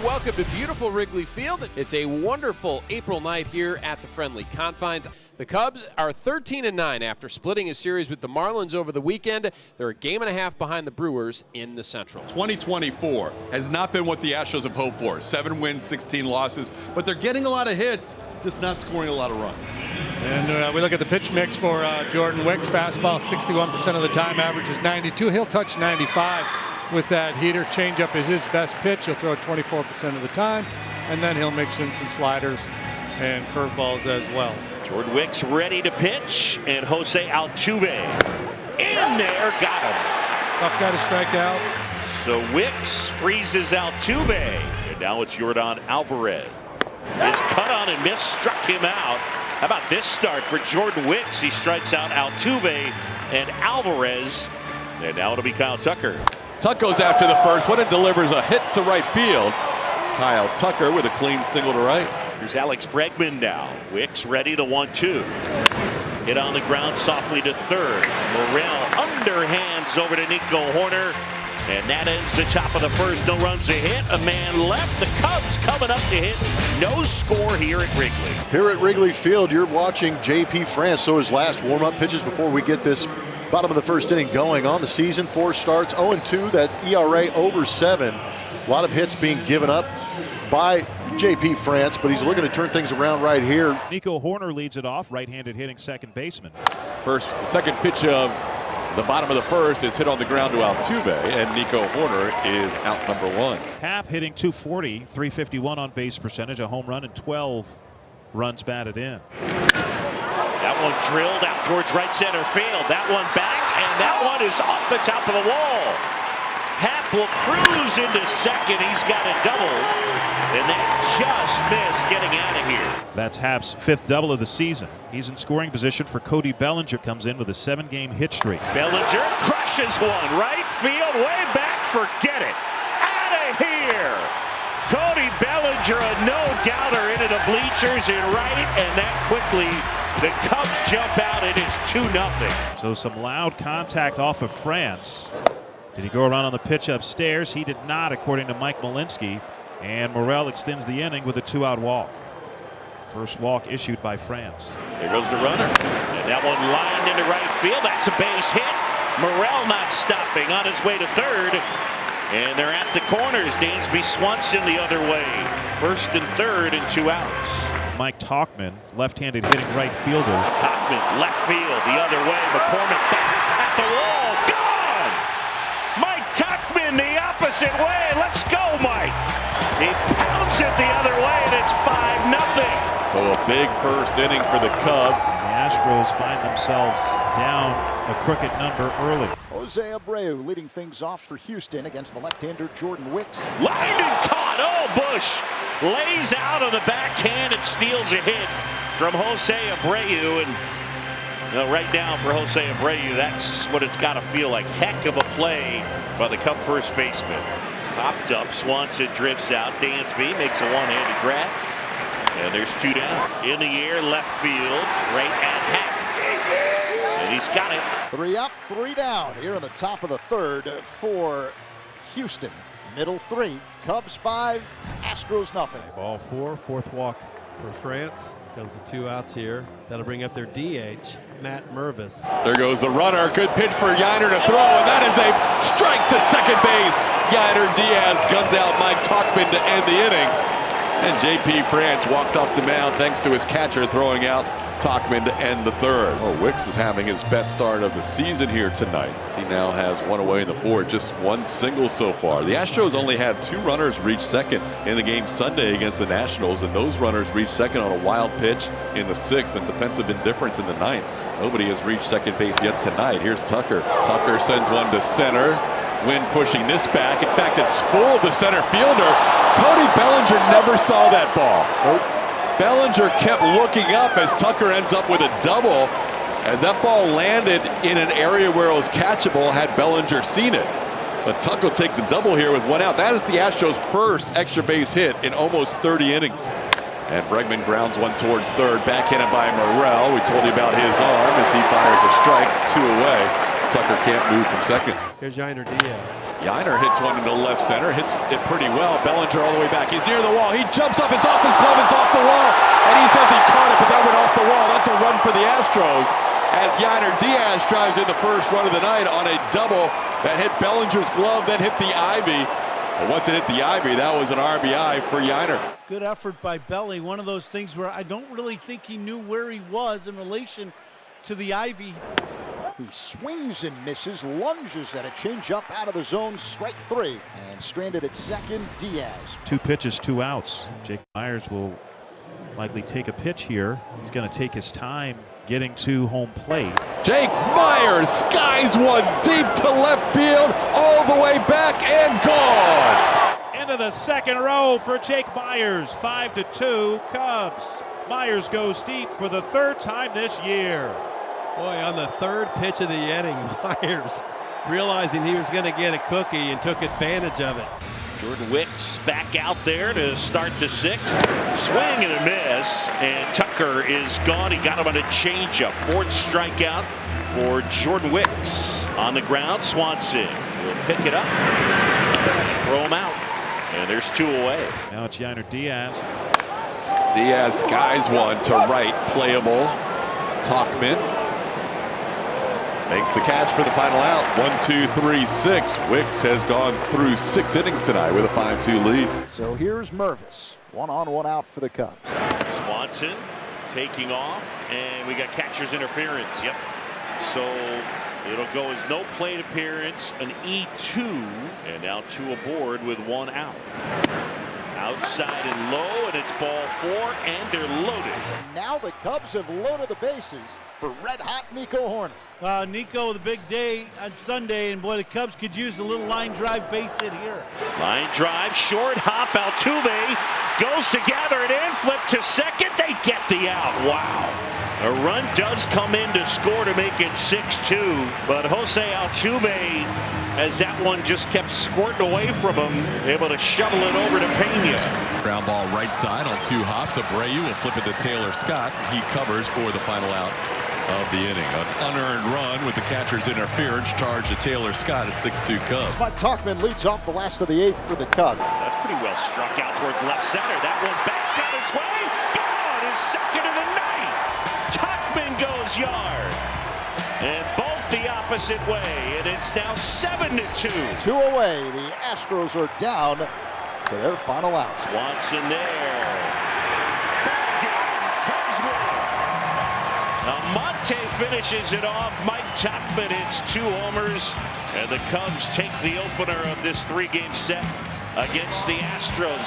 Welcome to beautiful Wrigley Field. It's a wonderful April night here at the Friendly Confines. The Cubs are 13-9 after splitting a series with the Marlins over the weekend. They're a game and a half behind the Brewers in the Central. 2024 has not been what the Astros have hoped for. 7 wins, 16 losses, but they're getting a lot of hits, just not scoring a lot of runs. And we look at the pitch mix for Jordan Wicks. Fastball 61% of the time, averages 92. He'll touch 95 with that heater. Changeup is his best pitch. He'll throw it 24% of the time, and then he'll mix in some sliders and curveballs as well. Jordan Wicks ready to pitch, and Jose Altuve in there, got him. Tough guy to strike out. So Wicks freezes Altuve, and now it's Yordan Alvarez. His cut on and miss struck him out. How about this start for Jordan Wicks? He strikes out Altuve and Alvarez, and now it'll be Kyle Tucker. Tuck goes after the first one and delivers a hit to right field. Kyle Tucker with a clean single to right. Here's Alex Bregman now. Wicks ready, the 1-2. Hit on the ground softly to third. Morel underhands over to Nico Horner. And that ends the top of the first. No runs to hit. A man left. The Cubs coming up to hit. No score here at Wrigley. Here at Wrigley Field, you're watching J.P. France. So his last warm-up pitches before we get this bottom of the first inning going on the season. 4 starts, 0-2. That ERA over 7. A lot of hits being given up by J.P. France, but he's looking to turn things around right here. Nico Horner leads it off, right-handed hitting second baseman. Second pitch of the bottom of the first is hit on the ground to Altuve, and Nico Horner is out number 1. Happ hitting .240, .351 on base percentage, a home run, and 12 runs batted in. That one drilled out towards right center field. That one back, and that one is off the top of the wall. Happ will cruise into second. He's got a double, and that just missed getting out of here. That's Happ's 5th double of the season. He's in scoring position for Cody Bellinger, comes in with a 7-game hit streak. Bellinger crushes one, right field, way back, forget it. Out of here! Cody Bellinger, a no-doubter into the bleachers in right, and that quickly the Cubs jump out, and it's 2-0. So some loud contact off of France. Did he go around on the pitch upstairs? He did not, according to Mike Malinsky. And Morel extends the inning with a 2-out walk. First walk issued by France. There goes the runner. And that one lined into right field. That's a base hit. Morel not stopping on his way to third. And they're at the corners. Dansby Swanson the other way. First and third and 2 outs. Mike Tauchman, left-handed hitting right fielder. Tauchman left field the other way. McCormick back at the wall. Gone! Mike Tauchman the opposite way. Let's go, Mike. He pounds it the other way, and it's 5-0. So a big first inning for the Cubs. The Astros find themselves down a crooked number early. Jose Abreu leading things off for Houston against the left-hander Jordan Wicks. Lined and caught. Oh, Bush lays out on the backhand and steals a hit from Jose Abreu. And right now for Jose Abreu, that's what it's got to feel like. Heck of a play by the Cub first baseman. Popped up, Swanson drifts out. Dansby makes a one-handed grab. And there's 2 down. In the air, left field, right at Happ. And he's got it. 3 up, 3 down here in the top of the third for Houston. Middle 3, Cubs 5, Astros nothing. Ball 4, 4th walk for France. Comes with 2 outs here. That'll bring up their DH, Matt Mervis. There goes the runner. Good pitch for Yainer to throw, and that is a strike to second base. Yainer Diaz guns out Mike Tauchman to end the inning. And J.P. France walks off the mound thanks to his catcher throwing out Tauchman to end the third. Oh, Wicks is having his best start of the season here tonight. He now has 1 away in the 4, just 1 single so far. The Astros only had 2 runners reach second in the game Sunday against the Nationals, and those runners reached second on a wild pitch in the 6th and defensive indifference in the 9th. Nobody has reached second base yet tonight. Here's Tucker. Tucker sends one to center. Wind pushing this back. In fact, it's full of the center fielder. Cody Bellinger never saw that ball. Bellinger kept looking up as Tucker ends up with a double. As that ball landed in an area where it was catchable had Bellinger seen it. But Tucker will take the double here with 1 out. That is the Astros' first extra base hit in almost 30 innings. And Bregman grounds one towards third, backhanded by Morel. We told you about his arm as he fires a strike, 2 away. Tucker can't move from second. Here's Yainer Diaz. Yiner hits one into left center, hits it pretty well. Bellinger all the way back. He's near the wall. He jumps up. It's off his glove. It's off the wall. And he says he caught it, but that went off the wall. That's a run for the Astros as Yiner Diaz drives in the first run of the night on a double that hit Bellinger's glove, then hit the ivy. But once it hit the ivy, that was an RBI for Yiner. Good effort by Belly. One of those things where I don't really think he knew where he was in relation to the ivy. He swings and misses, lunges at a changeup out of the zone, strike 3, and stranded at second, Diaz. 2 pitches, 2 outs. Jake Myers will likely take a pitch here. He's going to take his time getting to home plate. Jake Myers skies one deep to left field, all the way back and gone. Into the second row for Jake Myers. 5-2 Cubs. Myers goes deep for the 3rd time this year. Boy, on the 3rd pitch of the inning, Myers realizing he was going to get a cookie and took advantage of it. Jordan Wicks back out there to start the 6th. Swing and a miss, and Tucker is gone. He got him on a changeup. 4th strikeout for Jordan Wicks. On the ground, Swanson will pick it up, throw him out, and there's 2 away. Now it's Yiner Diaz. Diaz skies one to right, playable. Talkman makes the catch for the final out. 1, 2, 3, 6. Wicks has gone through 6 innings tonight with a 5-2 lead. So here's Mervis. 1 on, 1 out for the Cubs. Swanson taking off, and we got catcher's interference. Yep. So it'll go as no plate appearance, an E2, and now 2 aboard with 1 out. Outside and low, and it's ball 4, and they're loaded. Now the Cubs have loaded the bases for red-hot Nico Horner. Nico, the big day on Sunday, and boy, the Cubs could use a little line drive base hit here. Line drive, short hop, Altuve goes to gather it in, flip to second, they get the out. Wow. A run does come in to score to make it 6-2, but Jose Altuve, as that one just kept squirting away from him, able to shovel it over to Pena. Ground ball right side on 2 hops. Abreu will flip it to Taylor Scott. He covers for the final out of the inning. An unearned run with the catcher's interference charge to Taylor Scott at 6-2 Cubs. But Talkman leads off the last of the 8th for the Cubs. That's pretty well struck out towards left center. That one back on its way. Gone is second of the night. Talkman goes yard. And both the opposite way. And it's now 7-2. 2 away. The Astros are down to their final out. Swanson there. Cubs win. Monte finishes it off. Mike Talkman hits 2 homers, and the Cubs take the opener of this 3-game set against the Astros.